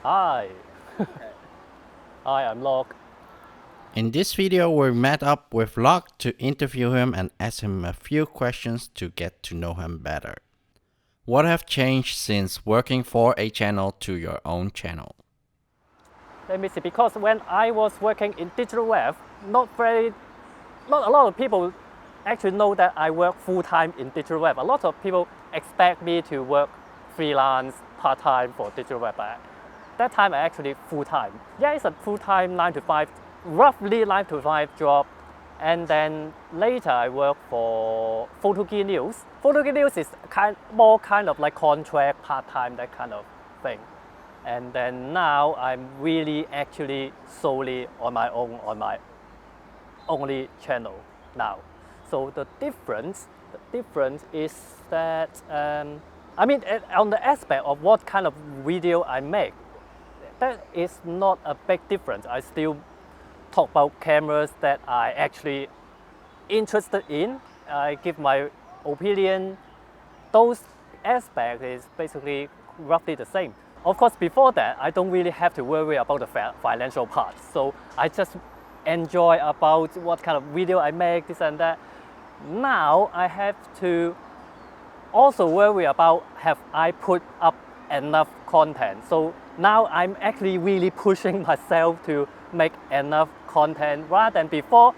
Hi. Hi, I'm Lok. In this video, we met up with Lok to interview him and ask him a few questions to get to know him better. What have changed since working for a channel to your own channel? Let me see, because when I was working in DigitalRev, not a lot of people actually know that I work full-time in DigitalRev. A lot of people expect me to work freelance, part-time for DigitalRev, but that time I actually full-time. Yeah, it's a full-time 9 to 5, roughly 9 to 5 job. And then later I work for Photokey News. Photokey News is more kind of like contract, part-time, that kind of thing. And then now I'm really actually solely on my own, on my only channel now. So the difference is that, I mean, on the aspect of what kind of video I make, that is not a big difference. I still talk about cameras that I actually interested in. I give my opinion. Those aspects is basically roughly the same. Of course, before that, I don't really have to worry about the financial part. So I just enjoy about what kind of video I make, this and that. Now I have to also worry about have I put up enough content. So now I'm actually really pushing myself to make enough content rather than before.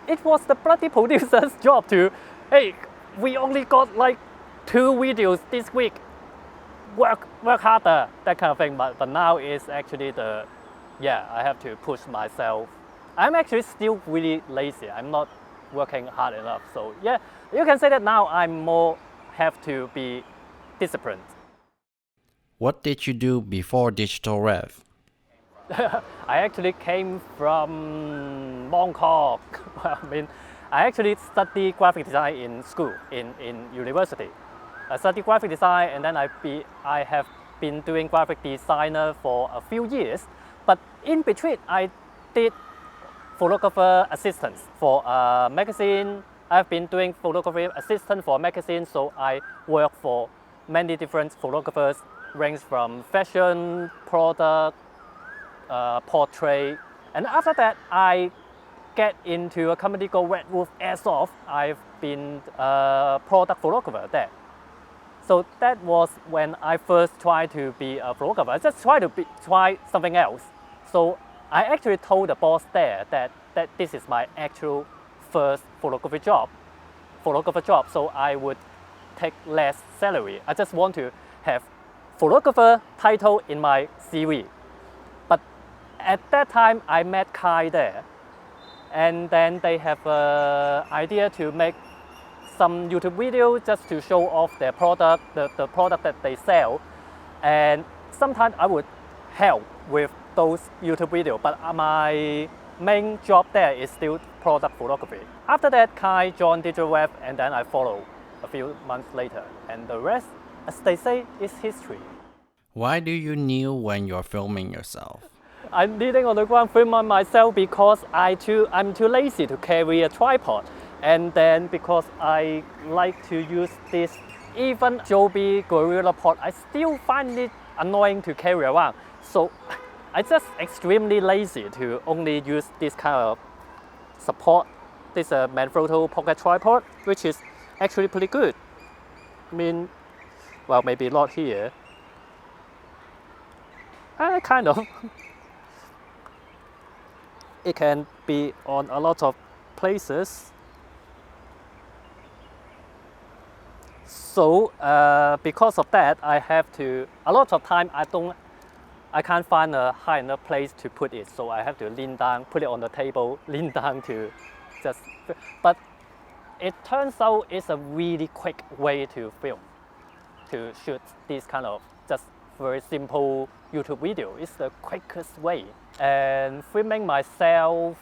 It was the bloody producer's job to, hey, we only got like 2 videos this week. Work harder, that kind of thing. But now it's actually I have to push myself. I'm actually still really lazy. I'm not working hard enough. So yeah, you can say that now I'm more have to be disciplined. What did you do before DigitalRev? I actually came from Bangkok. I mean, I actually studied graphic design in school, in university. I studied graphic design, and then I have been doing graphic designer for a few years. But in between, I did photographer assistance for a magazine. I've been doing photography assistant for a magazine, so I work for many different photographers, range from fashion, product, portrait. And after that, I get into a company called Red Wolf Airsoft. I've been a product photographer there. So that was when I first tried to be a photographer. I just tried to try something else. So I actually told the boss there that this is my actual first photographer job. So I would take less salary. I just want to have photographer title in my CV. But at that time, I met Kai there. And then they have an idea to make some YouTube videos just to show off their product, the product that they sell. And sometimes I would help with those YouTube videos, but my main job there is still product photography. After that, Kai joined DigitalRev, and then I followed a few months later. And the rest, as they say, is history. Why do you kneel when you're filming yourself? I'm kneeling on the ground filming myself because I'm too lazy to carry a tripod. And then because I like to use this, even Joby Gorilla Pod, I still find it annoying to carry around. So I just extremely lazy to only use this kind of support. This Manfrotto pocket tripod, which is actually pretty good. I mean, well, maybe not here. Kind of. It can be on a lot of places. So because of that, I have to, a lot of time I can't find a high enough place to put it. So I have to lean down, put it on the table, lean down to just, but it turns out it's a really quick way to film, to shoot this kind of just very simple YouTube video. It's the quickest way. And filming myself,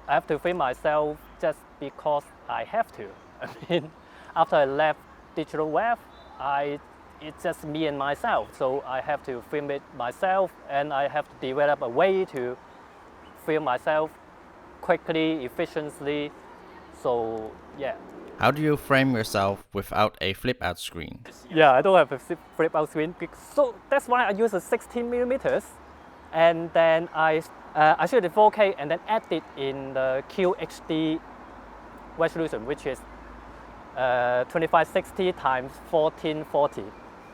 I have to film myself just because I have to. I mean, after I left DigitalRev, it's just me and myself. So I have to film it myself, and I have to develop a way to film myself quickly, efficiently. So yeah, How do you frame yourself without a flip-out screen? Yeah, I don't have a flip out screen, so that's why I use a 16 millimeters, and then I shoot in 4K and then edit in the QHD resolution, which is 2560 times 1440.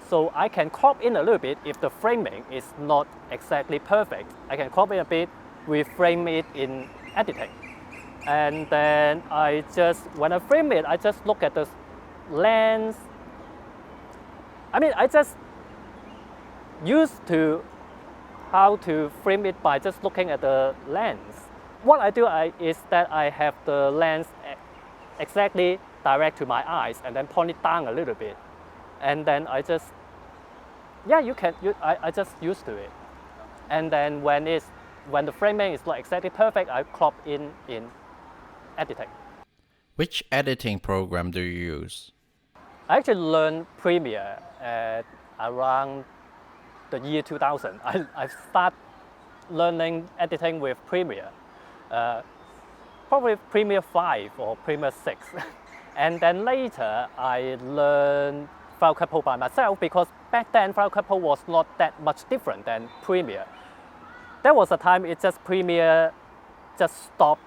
So I can crop in a little bit if the framing is not exactly perfect. I can crop in a bit, reframe it in editing. And then when I frame it, I just look at the lens. I mean, I just used to how to frame it by just looking at the lens. What I do is that I have the lens exactly direct to my eyes and then point it down a little bit. And then I just, yeah, I just used to it. And then when the framing is not exactly perfect, I crop in editing. Which editing program do you use? I actually learned Premiere at around the year 2000. I started learning editing with Premiere, probably Premiere 5 or Premiere 6. And then later I learned Final Cut Pro by myself, because back then Final Cut Pro was not that much different than Premiere. There was a time Premiere just stopped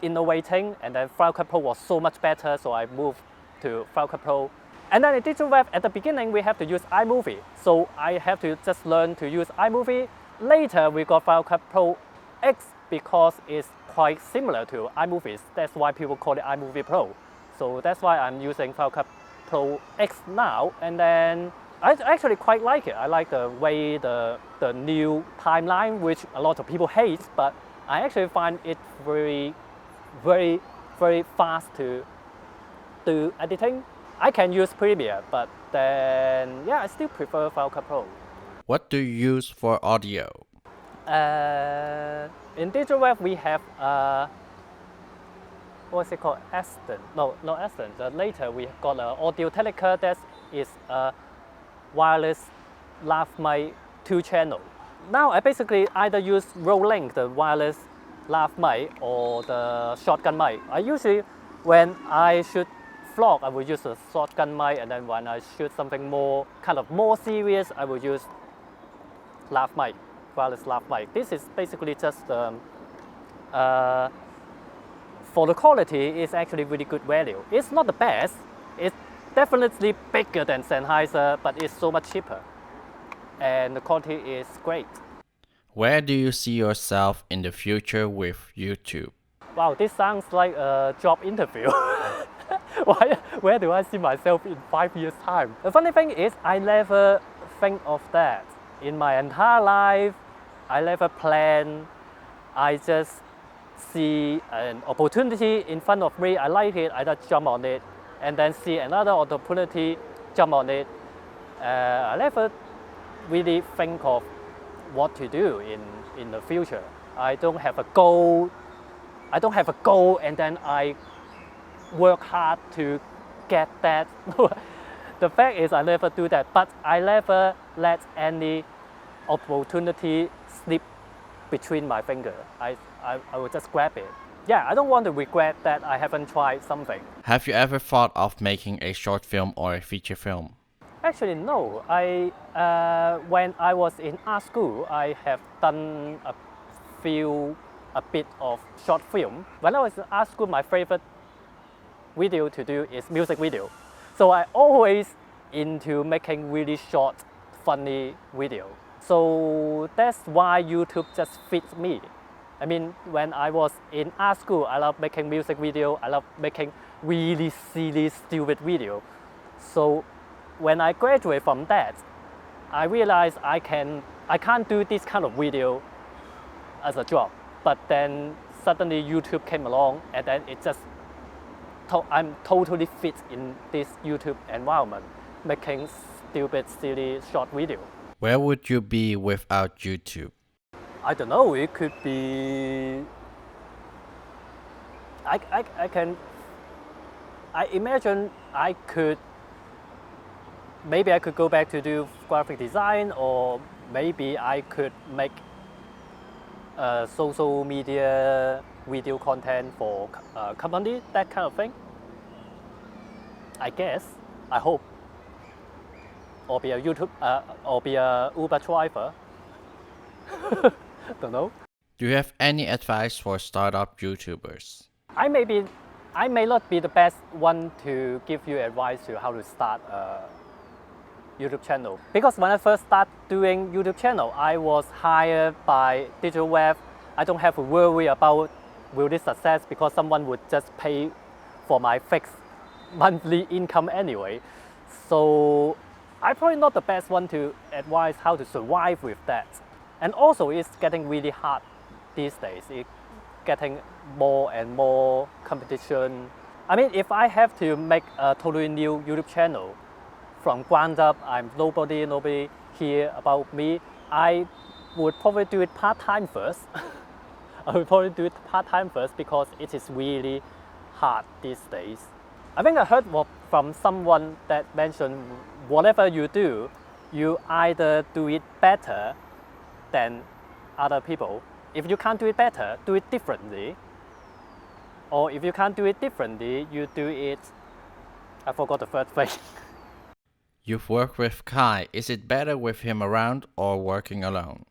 innovating, and then Final Cut Pro was so much better, so I moved to Final Cut Pro. And then in Digital Rev, at the beginning we have to use iMovie, so I have to just learn to use iMovie. Later we got Final Cut Pro X because it's quite similar to iMovie. That's why people call it iMovie Pro. So that's why I'm using Final Cut Pro X now, and then I actually quite like it. I like the way the new timeline, which a lot of people hate, but I actually find it very, very, very fast to do editing. I can use Premiere, but then, yeah, I still prefer Final Cut Pro. What do you use for audio? In Digital Rev, we have what's it called? Aston? No, not Aston. Later we got an audio Teleca that is a wireless lav mic 2-channel. Now I basically either use Rollink, the wireless lav mic, or the shotgun mic. I usually, when I shoot vlog, I will use a shotgun mic, and then when I shoot something more serious, I will use lav mic, wireless lav mic. This is basically just for the quality, it's actually really good value. It's not the best. It's definitely bigger than Sennheiser, but it's so much cheaper, and the quality is great. Where do you see yourself in the future with YouTube? Wow, this sounds like a job interview. Where do I see myself in 5 years' time? The funny thing is, I never think of that. In my entire life, I never plan. I just see an opportunity in front of me, I like it, I just jump on it, and then see another opportunity, jump on it. I never really think of what to do in the future. I don't have a goal. And then I work hard to get that. The fact is, I never do that, but I never let any opportunity slip between my fingers. I will just grab it. Yeah, I don't want to regret that I haven't tried something. Have you ever thought of making a short film or a feature film? Actually, no. When I was in art school, I have done a bit of short film. When I was in art school, my favorite video to do is music video. So I always into making really short, funny video. So that's why YouTube just fits me. I mean, when I was in art school, I love making music video. I love making really silly, stupid video. So when I graduate from that, I realized I can't do this kind of video as a job. But then suddenly YouTube came along, and then it just I'm totally fit in this YouTube environment, making stupid, silly, short video. Where would you be without YouTube? I don't know. It could be. I imagine maybe I could go back to do graphic design, or maybe I could make social media video content for a company, that kind of thing. I guess, I hope, or be a YouTube, or be a Uber driver. Don't know. Do you have any advice for startup YouTubers? I may not be the best one to give you advice to how to start a YouTube channel, because when I first started doing YouTube channel, I was hired by DigitalRev. I don't have to worry about will this success because someone would just pay for my fixed monthly income anyway. So I'm probably not the best one to advise how to survive with that. And also it's getting really hard these days. It's getting more and more competition. I mean, if I have to make a totally new YouTube channel from ground up, nobody hear about me, I would probably do it part-time first. I would probably do it part-time first because it is really hard these days. I think I heard from someone that mentioned whatever you do, you either do it better than other people. If you can't do it better, do it differently. Or if you can't do it differently, you do it, I forgot the third thing. You've worked with Kai. Is it better with him around or working alone?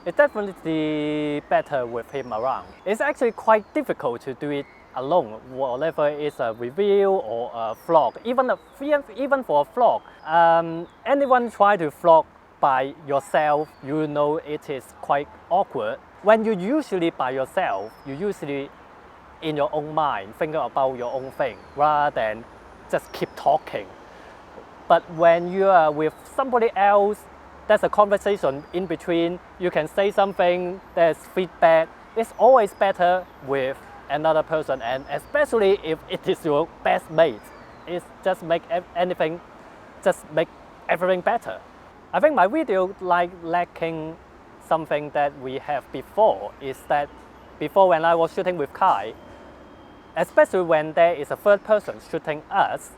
It's definitely better with him around. It's actually quite difficult to do it alone, whatever is a review or a vlog. Even for a vlog, anyone try to vlog by yourself, you know it is quite awkward. When you're usually by yourself, you usually in your own mind, thinking about your own thing, rather than just keep talking. But when you are with somebody else, there's a conversation in between, you can say something, there's feedback. It's always better with another person, and especially if it is your best mate. It's just make everything better. I think my video lacking something that we have before is that before when I was shooting with Kai, especially when there is a third person shooting us,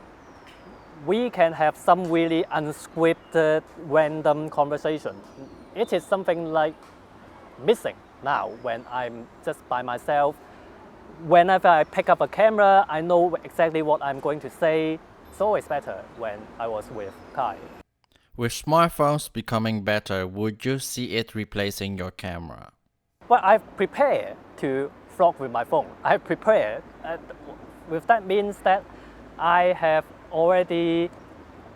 we can have some really unscripted, random conversation. It is something like missing now when I'm just by myself. Whenever I pick up a camera, I know exactly what I'm going to say. It's always better when I was with Kai. With smartphones becoming better, would you see it replacing your camera? Well, I've prepared to vlog with my phone. I've prepared. With that means that I have already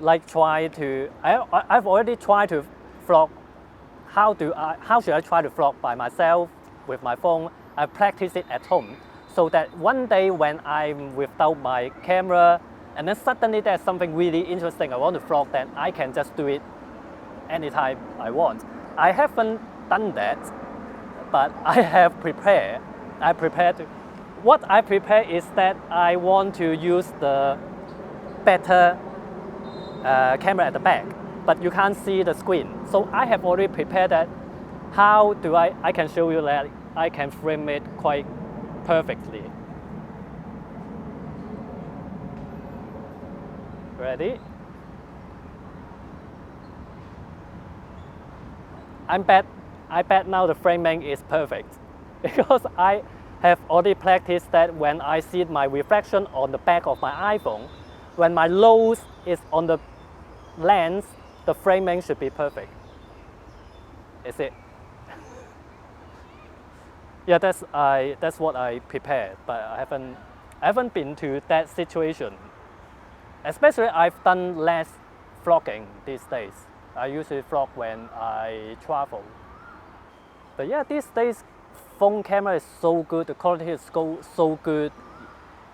I've already tried to vlog. How should I try to vlog by myself with my phone? I practice it at home so that one day when I'm without my camera and then suddenly there's something really interesting I want to vlog, then I can just do it anytime I want. I haven't done that, but I have prepared. What I prepare is that I want to use the better camera at the back, but you can't see the screen. So I have already prepared that. How do I can show you that I can frame it quite perfectly. Ready? I bet now the framing is perfect because I have already practiced that when I see my reflection on the back of my iPhone, when my nose is on the lens, the framing should be perfect. Is it? Yeah, that's what I prepared, but I haven't been to that situation. Especially I've done less vlogging these days. I usually vlog when I travel. But yeah, these days phone camera is so good, the quality is so good.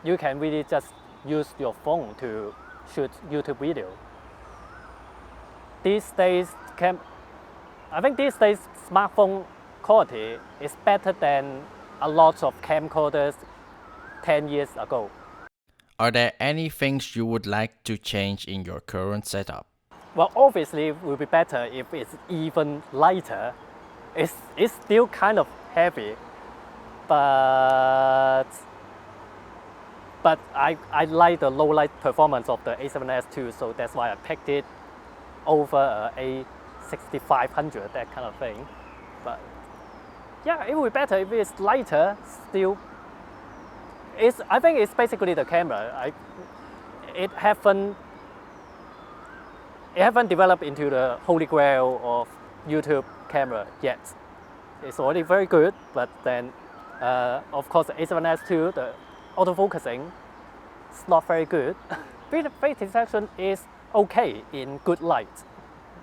You can really just use your phone to shoot YouTube video. These days, I think these days smartphone quality is better than a lot of camcorders 10 years ago. Are there any things you would like to change in your current setup? Well, obviously it would be better if it's even lighter. It's still kind of heavy, but I like the low light performance of the A7S II, so that's why I picked it over A6500, that kind of thing. But yeah, it would be better if it's lighter still. I think it's basically the camera. it haven't developed into the holy grail of YouTube camera yet. It's already very good, but then of course the A7S II, the autofocusing, is not very good. Face detection is okay in good light.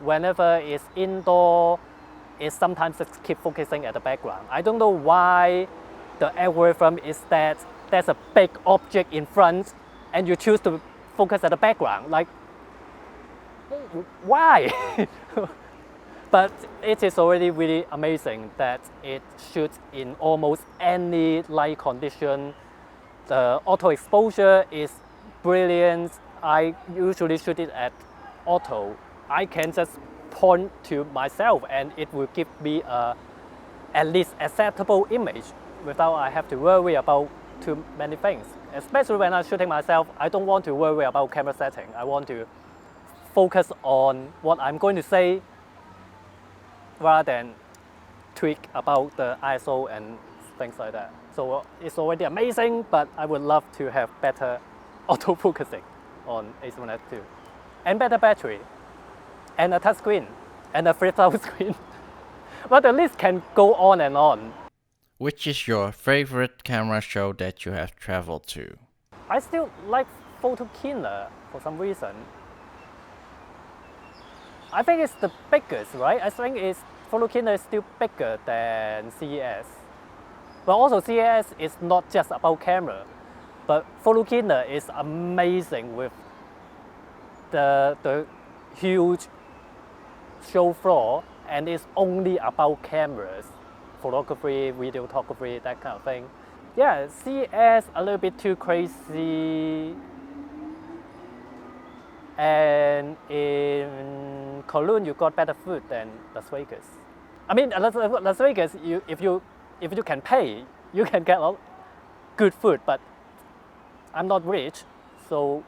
Whenever it's indoor, it sometimes just keep focusing at the background. I don't know why the algorithm is that there's a big object in front and you choose to focus at the background. Like, why? But it is already really amazing that it shoots in almost any light condition. The auto exposure is brilliant. I usually shoot it at auto. I can just point to myself and it will give me a at least acceptable image without I have to worry about too many things. Especially when I'm shooting myself, I don't want to worry about camera setting. I want to focus on what I'm going to say rather than tweak about the ISO and things like that. So it's already amazing, but I would love to have better autofocusing on A7S II and better battery and a touch screen and a flip-out screen. But the list can go on and on. Which is your favorite camera show that you have traveled to? I still like Photokina for some reason. I think it's the biggest, right? I think Photokina is still bigger than CES. But also CES is not just about camera, but Photokina is amazing with the huge show floor, and it's only about cameras, photography, videography, that kind of thing. Yeah, CES a little bit too crazy. And in Kowloon, you got better food than Las Vegas. I mean, Las Vegas, if you can pay, you can get good food. But I'm not rich, so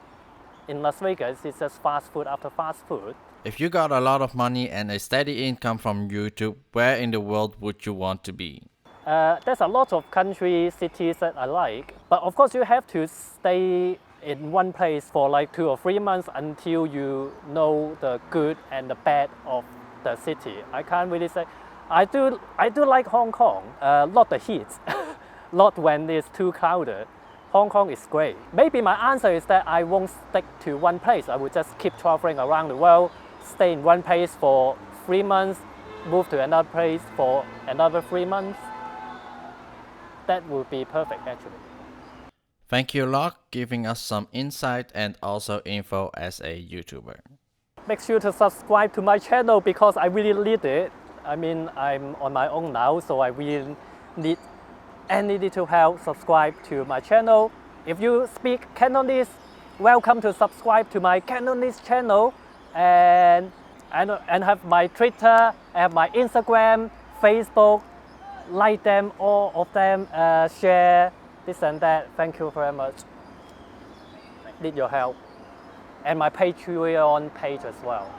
in Las Vegas, it's just fast food after fast food. If you got a lot of money and a steady income from YouTube, where in the world would you want to be? There's a lot of countries, cities that I like, but of course you have to stay in one place for like 2 or 3 months until you know the good and the bad of the city. I can't really say. I do like Hong Kong, not the heat, not when it's too crowded. Hong Kong is great. Maybe my answer is that I won't stick to one place. I will just keep traveling around the world, stay in one place for 3 months, move to another place for another 3 months. That would be perfect actually. Thank you, Lok, giving us some insight and also info as a YouTuber. Make sure to subscribe to my channel because I really need it. I mean, I'm on my own now, so I really need any little help. Subscribe to my channel. If you speak Cantonese, welcome to subscribe to my Cantonese channel. And have my Twitter, I have my Instagram, Facebook. Like them, all of them, share this and that. Thank you very much. Need your help. And my Patreon page as well.